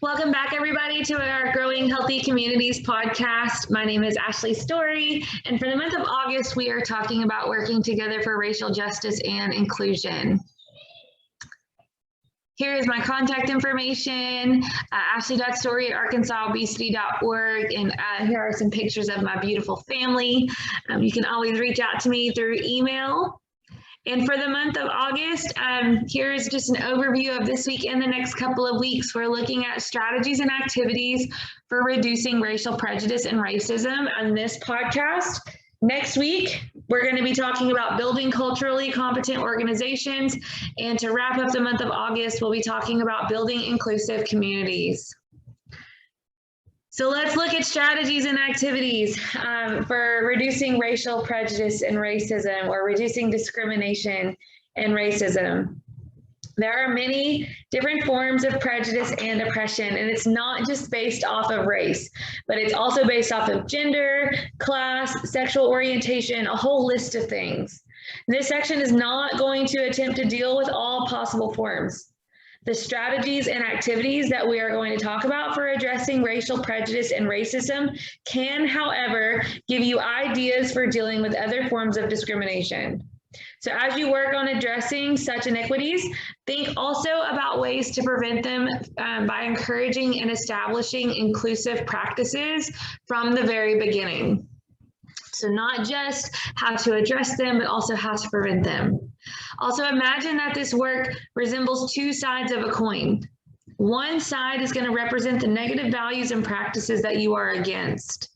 Welcome back, everybody, to our Growing Healthy Communities podcast. My name is Ashley Story, and for the month of August, we are talking about working together for racial justice and inclusion. Here is my contact information, ashley.story at arkansasobesity.org, and here are some pictures of my beautiful family. You can always reach out to me through email. And for the month of August, here's just an overview of this week and the next couple of weeks. We're looking at strategies and activities for reducing racial prejudice and racism on this podcast. Next week, we're going to be talking about building culturally competent organizations. And to wrap up the month of August, we'll be talking about building inclusive communities. So let's look at strategies and activities for reducing racial prejudice and racism, or reducing discrimination and racism. There are many different forms of prejudice and oppression, and it's not just based off of race, but it's also based off of gender, class, sexual orientation, a whole list of things. This section is not going to attempt to deal with all possible forms. The strategies and activities that we are going to talk about for addressing racial prejudice and racism can, however, give you ideas for dealing with other forms of discrimination. So as you work on addressing such inequities, think also about ways to prevent them by encouraging and establishing inclusive practices from the very beginning. So not just how to address them, but also how to prevent them. Also, imagine that this work resembles two sides of a coin. One side is going to represent the negative values and practices that you are against.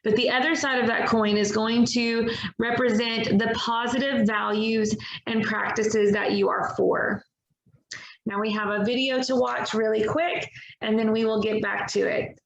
But the other side of that coin is going to represent the positive values and practices that you are for. Now we have a video to watch really quick, and then we will get back to it.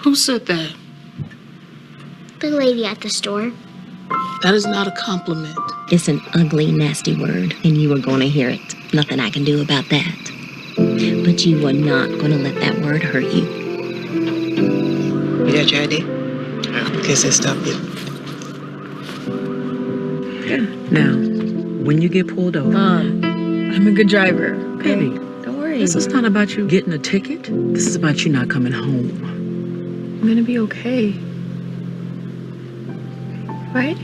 Who said that? The lady at the store. That is not a compliment. It's an ugly, nasty word, and you are going to hear it. Nothing I can do about that. But you are not going to let that word hurt you. You got your ID? Okay, so stop it. Good. Now, when you get pulled over... I'm a good driver. Okay? Baby, don't worry. This is not about you getting a ticket. This is about you not coming home. I'm gonna be okay. Right?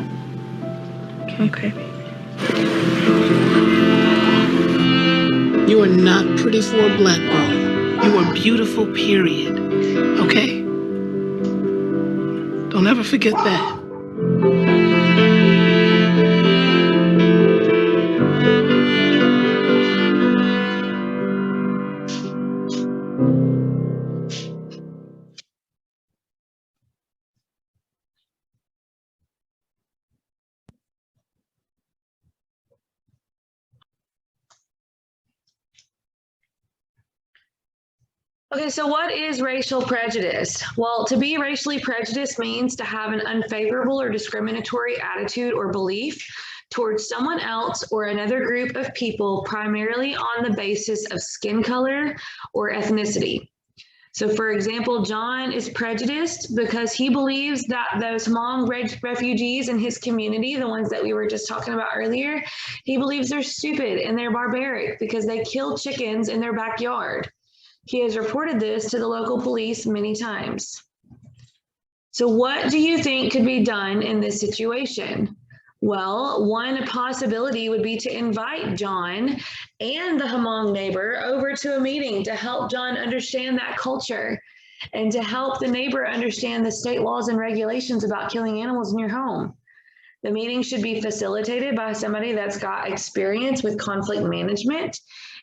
Okay. You are not pretty for a black girl. You are beautiful, period. Okay? Don't ever forget that. Okay, so what is racial prejudice? Well, to be racially prejudiced means to have an unfavorable or discriminatory attitude or belief towards someone else or another group of people, primarily on the basis of skin color or ethnicity. So for example, John is prejudiced because he believes that those Hmong refugees in his community, the ones that we were just talking about earlier, he believes they're stupid and they're barbaric because they kill chickens in their backyard. He has reported this to the local police many times. So what do you think could be done in this situation? Well, one possibility would be to invite John and the Hmong neighbor over to a meeting to help John understand that culture and to help the neighbor understand the state laws and regulations about killing animals in your home. The meeting should be facilitated by somebody that's got experience with conflict management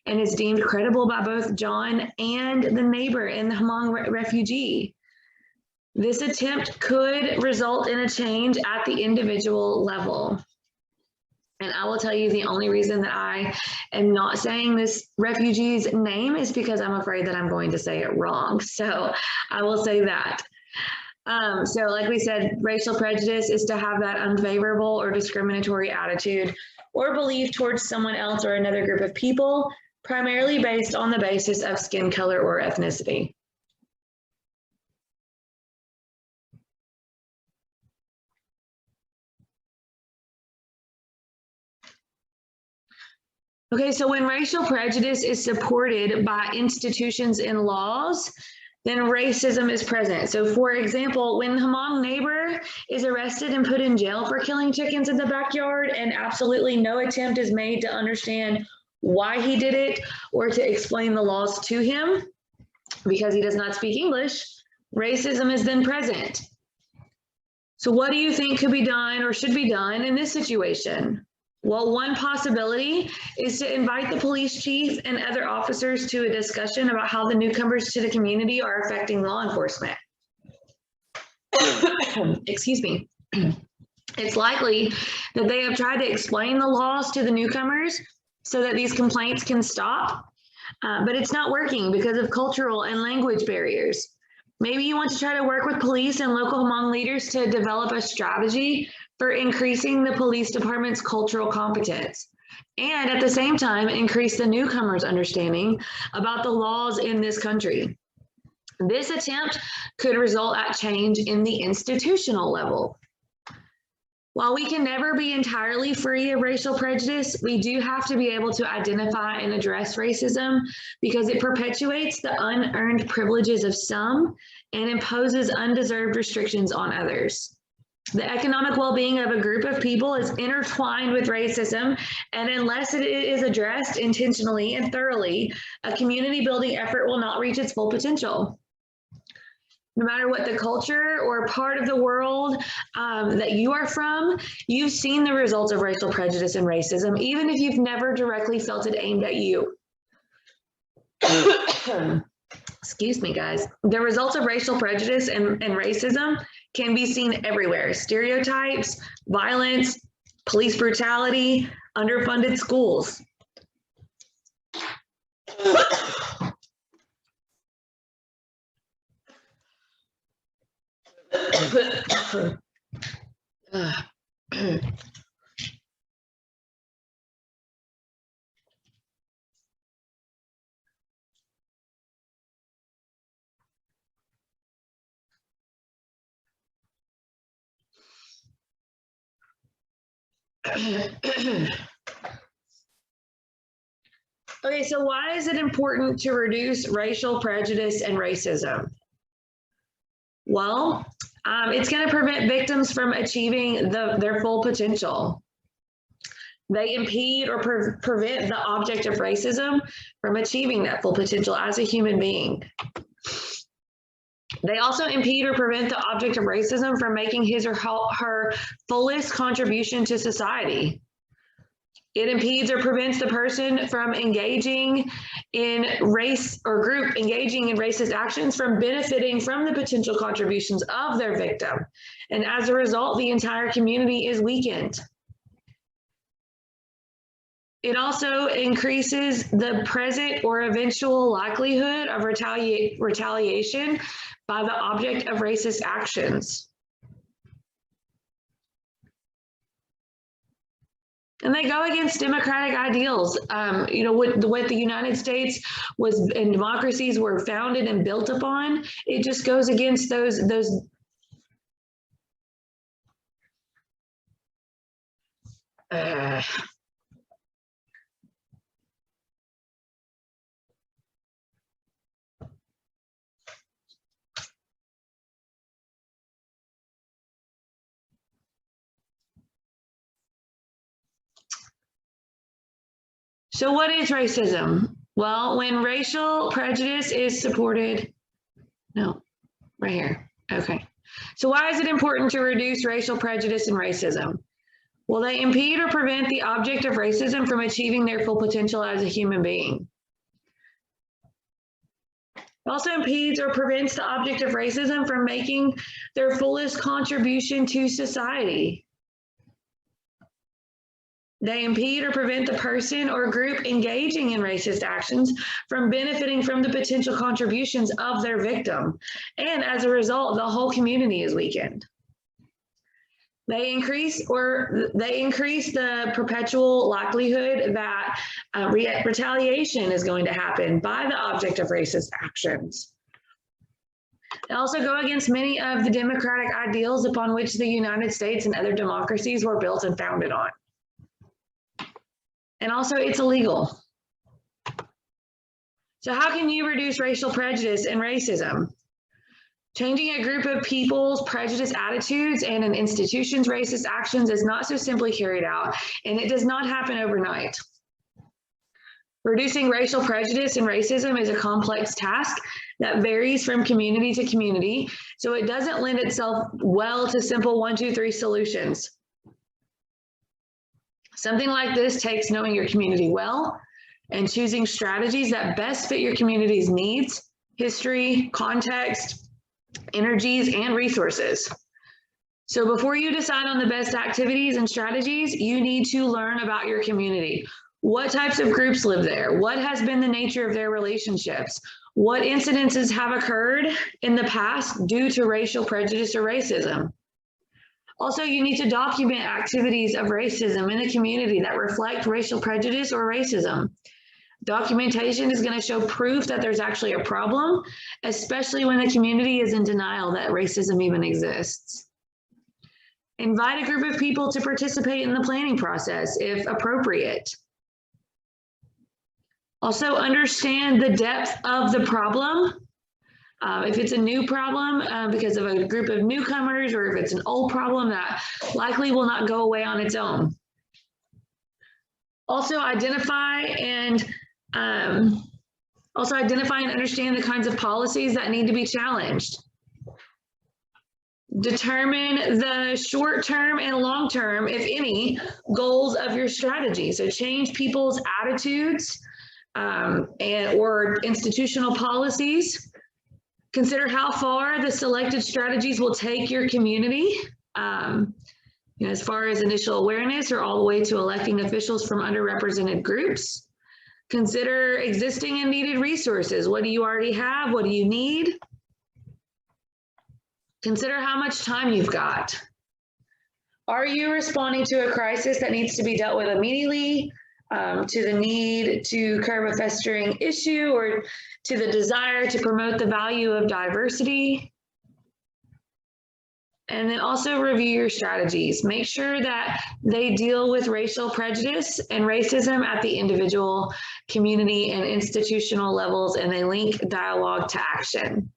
and is deemed credible by both John and the neighbor and the Hmong refugee. This attempt could result in a change at the individual level. And I will tell you the only reason that I am not saying this refugee's name is because I'm afraid that I'm going to say it wrong. So I will say that. So like we said, racial prejudice is to have that unfavorable or discriminatory attitude or belief towards someone else or another group of people, primarily based on the basis of skin color or ethnicity. Okay, so when racial prejudice is supported by institutions and laws, then racism is present. So for example, when the Hmong neighbor is arrested and put in jail for killing chickens in the backyard and absolutely no attempt is made to understand why he did it or to explain the laws to him because he does not speak English, racism is then present. So what do you think could be done or should be done in this situation? Well, one possibility is to invite the police chief and other officers to a discussion about how the newcomers to the community are affecting law enforcement. Excuse me. It's likely that they have tried to explain the laws to the newcomers so that these complaints can stop, but it's not working because of cultural and language barriers. Maybe you want to try to work with police and local Hmong leaders to develop a strategy for increasing the police department's cultural competence, and at the same time, increase the newcomers' understanding about the laws in this country. This attempt could result at change in the institutional level. While we can never be entirely free of racial prejudice, we do have to be able to identify and address racism because it perpetuates the unearned privileges of some and imposes undeserved restrictions on others. The economic well-being of a group of people is intertwined with racism, and unless it is addressed intentionally and thoroughly, a community building effort will not reach its full potential. No matter what the culture or part of the world that you are from, you've seen the results of racial prejudice and racism, even if you've never directly felt it aimed at you. Excuse me, guys. The results of racial prejudice and racism can be seen everywhere. Stereotypes, violence, police brutality, underfunded schools. Okay, so why is it important to reduce racial prejudice and racism? Well, it's going to prevent victims from achieving their full potential. They impede or prevent the object of racism from achieving that full potential as a human being. They also impede or prevent the object of racism from making his or her fullest contribution to society. It impedes or prevents the person from engaging in race or group engaging in racist actions from benefiting from the potential contributions of their victim. And as a result, the entire community is weakened. It also increases the present or eventual likelihood of retaliation by the object of racist actions. And they go against democratic ideals. You know, what the United States was and democracies were founded and built upon, it just goes against those. So what is racism? Well, when racial prejudice is supported, no, right here, okay. So why is it important to reduce racial prejudice and racism? Well, they impede or prevent the object of racism from achieving their full potential as a human being. It also impedes or prevents the object of racism from making their fullest contribution to society. They impede or prevent the person or group engaging in racist actions from benefiting from the potential contributions of their victim. And as a result, the whole community is weakened. They increase the perpetual likelihood that retaliation is going to happen by the object of racist actions. They also go against many of the democratic ideals upon which the United States and other democracies were built and founded on. And also, it's illegal. So how can you reduce racial prejudice and racism? Changing a group of people's prejudiced attitudes and an institution's racist actions is not so simply carried out, and it does not happen overnight. Reducing racial prejudice and racism is a complex task that varies from community to community, so it doesn't lend itself well to simple 1, 2, 3 solutions. Something like this takes knowing your community well and choosing strategies that best fit your community's needs, history, context, energies, and resources. So before you decide on the best activities and strategies, you need to learn about your community. What types of groups live there? What has been the nature of their relationships? What incidences have occurred in the past due to racial prejudice or racism? Also, you need to document activities of racism in the community that reflect racial prejudice or racism. Documentation is going to show proof that there's actually a problem, especially when the community is in denial that racism even exists. Invite a group of people to participate in the planning process if appropriate. Also, understand the depth of the problem. If it's a new problem because of a group of newcomers, or if it's an old problem that likely will not go away on its own. Also identify and understand the kinds of policies that need to be challenged. Determine the short-term and long-term, if any, goals of your strategy. So change people's attitudes or institutional policies. Consider how far the selected strategies will take your community, as far as initial awareness or all the way to electing officials from underrepresented groups. Consider existing and needed resources. What do you already have? What do you need? Consider how much time you've got. Are you responding to a crisis that needs to be dealt with immediately, to the need to curb a festering issue, or to the desire to promote the value of diversity? And then also review your strategies. Make sure that they deal with racial prejudice and racism at the individual, community, and institutional levels, and they link dialogue to action.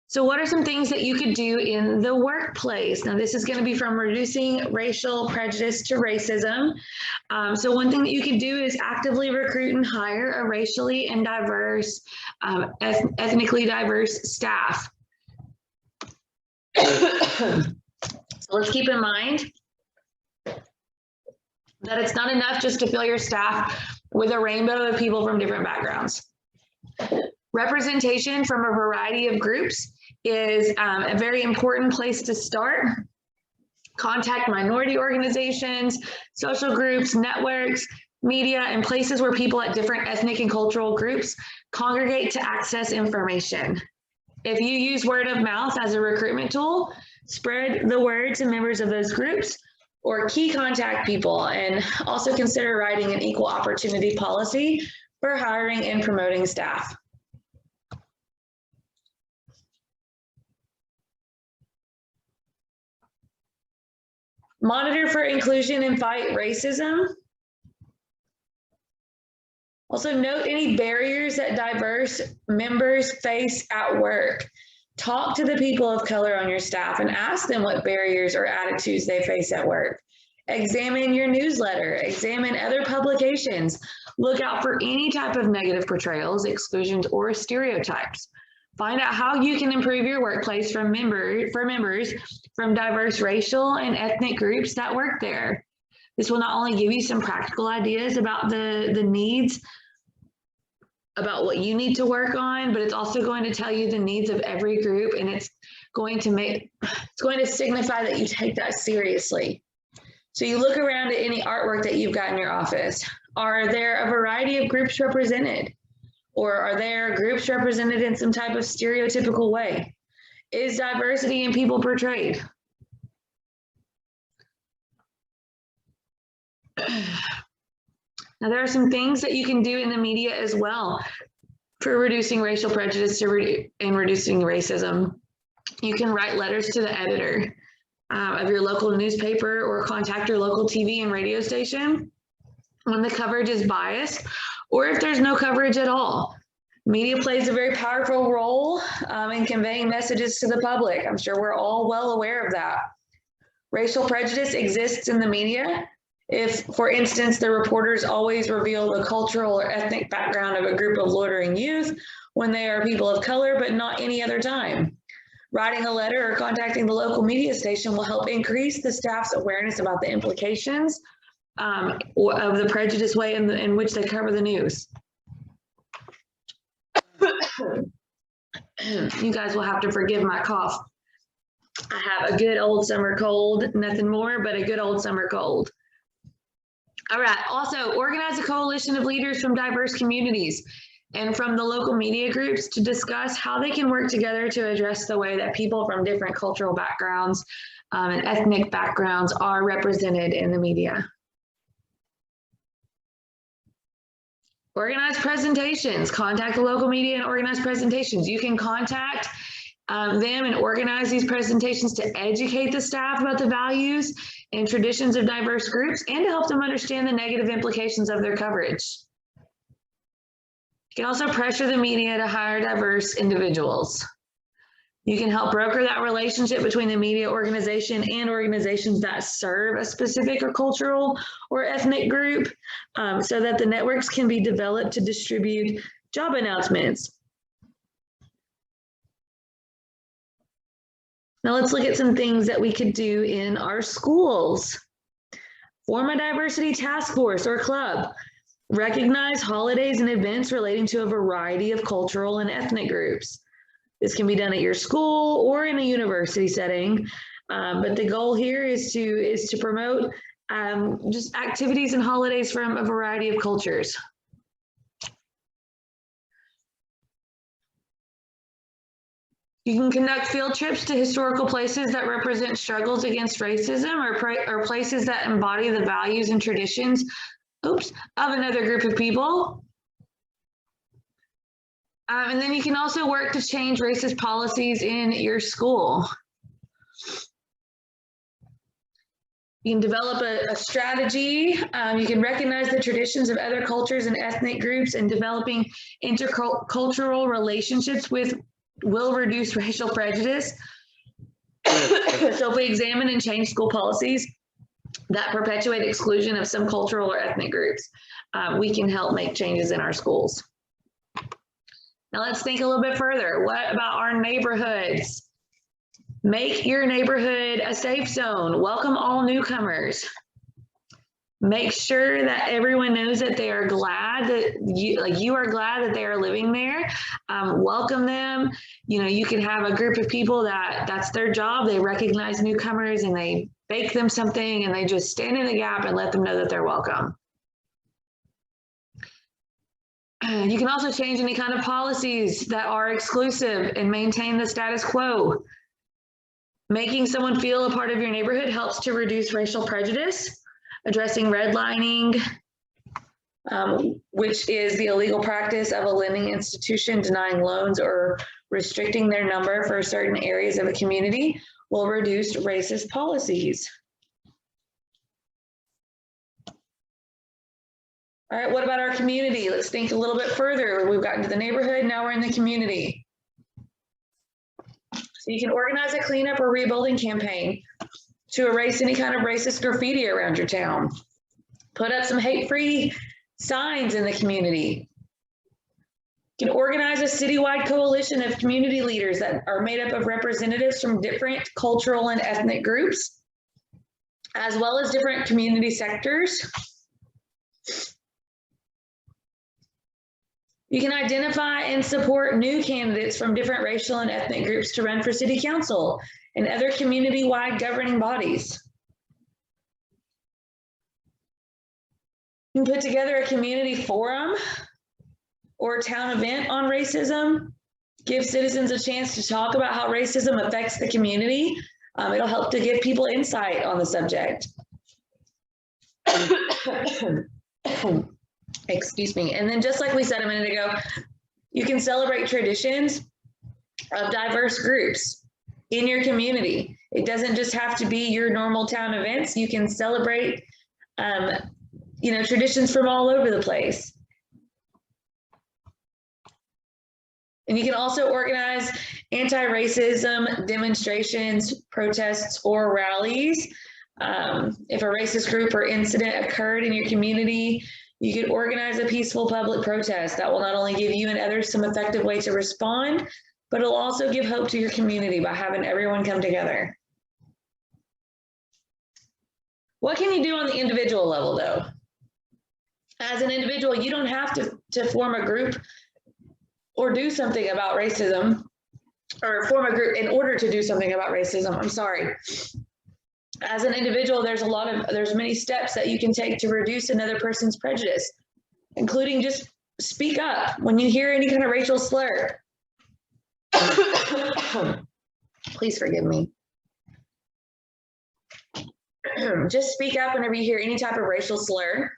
So what are some things that you could do in the workplace? Now, this is going to be from reducing racial prejudice to racism. So one thing that you could do is actively recruit and hire a racially and diverse, ethnically diverse staff. So let's keep in mind that it's not enough just to fill your staff with a rainbow of people from different backgrounds. Representation from a variety of groups is a very important place to start. Contact minority organizations, social groups, networks, media, and places where people at different ethnic and cultural groups congregate to access information. If you use word of mouth as a recruitment tool, spread the word to members of those groups or key contact people, and also consider writing an equal opportunity policy for hiring and promoting staff. Monitor for inclusion and fight racism. Also note any barriers that diverse members face at work. Talk to the people of color on your staff and ask them what barriers or attitudes they face at work. Examine your newsletter, examine other publications. Look out for any type of negative portrayals, exclusions, or stereotypes. Find out how you can improve your workplace for members from diverse racial and ethnic groups that work there. This will not only give you some practical ideas about the needs, about what you need to work on, but it's also going to tell you the needs of every group, and it's going to signify that you take that seriously. So you look around at any artwork that you've got in your office. Are there a variety of groups represented? Or are there groups represented in some type of stereotypical way? Is diversity in people portrayed? Now, there are some things that you can do in the media as well for reducing racial prejudice and reducing racism. You can write letters to the editor of your local newspaper, or contact your local TV and radio station when the coverage is biased, or if there's no coverage at all. Media plays a very powerful role in conveying messages to the public. I'm sure we're all well aware of that. Racial prejudice exists in the media. If, for instance, the reporters always reveal the cultural or ethnic background of a group of loitering youth when they are people of color, but not any other time. Writing a letter or contacting the local media station will help increase the staff's awareness about the implications of the prejudice way in which they cover the news. You guys will have to forgive my cough. I have a good old summer cold, nothing more but a good old summer cold. All right, also organize a coalition of leaders from diverse communities and from the local media groups to discuss how they can work together to address the way that people from different cultural backgrounds and ethnic backgrounds are represented in the media. Organize presentations, contact the local media and organize presentations. You can contact them and organize these presentations to educate the staff about the values and traditions of diverse groups and to help them understand the negative implications of their coverage. You can also pressure the media to hire diverse individuals. You can help broker that relationship between the media organization and organizations that serve a specific or cultural or ethnic group so that the networks can be developed to distribute job announcements. Now let's look at some things that we could do in our schools. Form a diversity task force or club. Recognize holidays and events relating to a variety of cultural and ethnic groups. This can be done at your school or in a university setting, but the goal here is to promote just activities and holidays from a variety of cultures. You can conduct field trips to historical places that represent struggles against racism or places that embody the values and traditions, of another group of people. And then you can also work to change racist policies in your school. You can develop a strategy. You can recognize the traditions of other cultures and ethnic groups, and developing intercultural relationships will reduce racial prejudice. So if we examine and change school policies that perpetuate exclusion of some cultural or ethnic groups, we can help make changes in our schools. Now let's think a little bit further. What about our neighborhoods? Make your neighborhood a safe zone. Welcome all newcomers. Make sure that everyone knows that they are glad that you are glad that they are living there. Welcome them. You know, you can have a group of people that's their job. They recognize newcomers and they bake them something and they just stand in the gap and let them know that they're welcome. You can also change any kind of policies that are exclusive and maintain the status quo. Making someone feel a part of your neighborhood helps to reduce racial prejudice. Addressing redlining, which is the illegal practice of a lending institution denying loans or restricting their number for certain areas of a community, will reduce racist policies. All right, what about our community? Let's think a little bit further. We've gotten to the neighborhood, now we're in the community. So you can organize a cleanup or rebuilding campaign to erase any kind of racist graffiti around your town. Put up some hate-free signs in the community. You can organize a citywide coalition of community leaders that are made up of representatives from different cultural and ethnic groups, as well as different community sectors. You can identify and support new candidates from different racial and ethnic groups to run for city council and other community-wide governing bodies. You can put together a community forum or town event on racism. Give citizens a chance to talk about how racism affects the community. It'll help to give people insight on the subject. Excuse me. And then just like we said a minute ago, you can celebrate traditions of diverse groups in your community. It doesn't just have to be your normal town events. You can celebrate, traditions from all over the place. And you can also organize anti-racism demonstrations, protests, or rallies. If a racist group or incident occurred in your community, you could organize a peaceful public protest that will not only give you and others some effective way to respond, but it'll also give hope to your community by having everyone come together. What can you do on the individual level, though? As an individual, you don't have to form a group or do something about racism, or form a group in order to do something about racism. I'm sorry. As an individual, there's many steps that you can take to reduce another person's prejudice, including just speak up when you hear any kind of racial slur. Please forgive me. Just speak up whenever you hear any type of racial slur.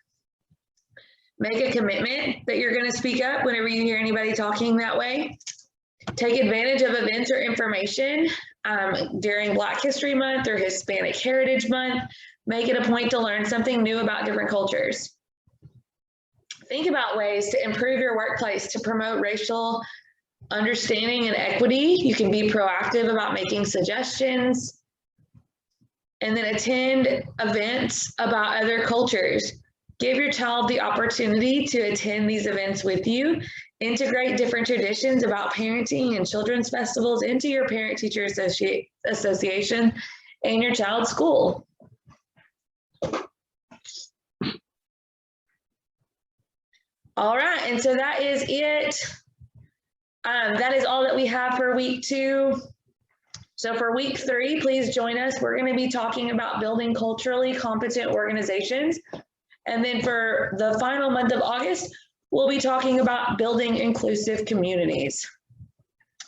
Make a commitment that you're going to speak up whenever you hear anybody talking that way. Take advantage of events or information during Black History Month or Hispanic Heritage Month. Make it a point to learn something new about different cultures. Think about ways to improve your workplace to promote racial understanding and equity. You can be proactive about making suggestions. And then attend events about other cultures. Give your child the opportunity to attend these events with you. Integrate different traditions about parenting and children's festivals into your parent-teacher association and your child's school. All right, and so that is it. That is all that we have for week 2. So for week 3, please join us. We're going to be talking about building culturally competent organizations. And then for the final month of August, we'll be talking about building inclusive communities.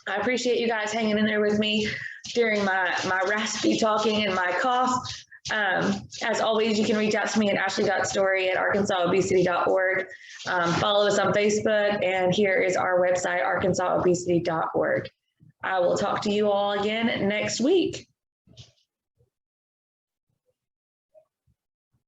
I appreciate you guys hanging in there with me during my raspy talking and my cough. As always, you can reach out to me at ashley.story@arkansasobesity.org. Follow us on Facebook, and here is our website, arkansasobesity.org. I will talk to you all again next week.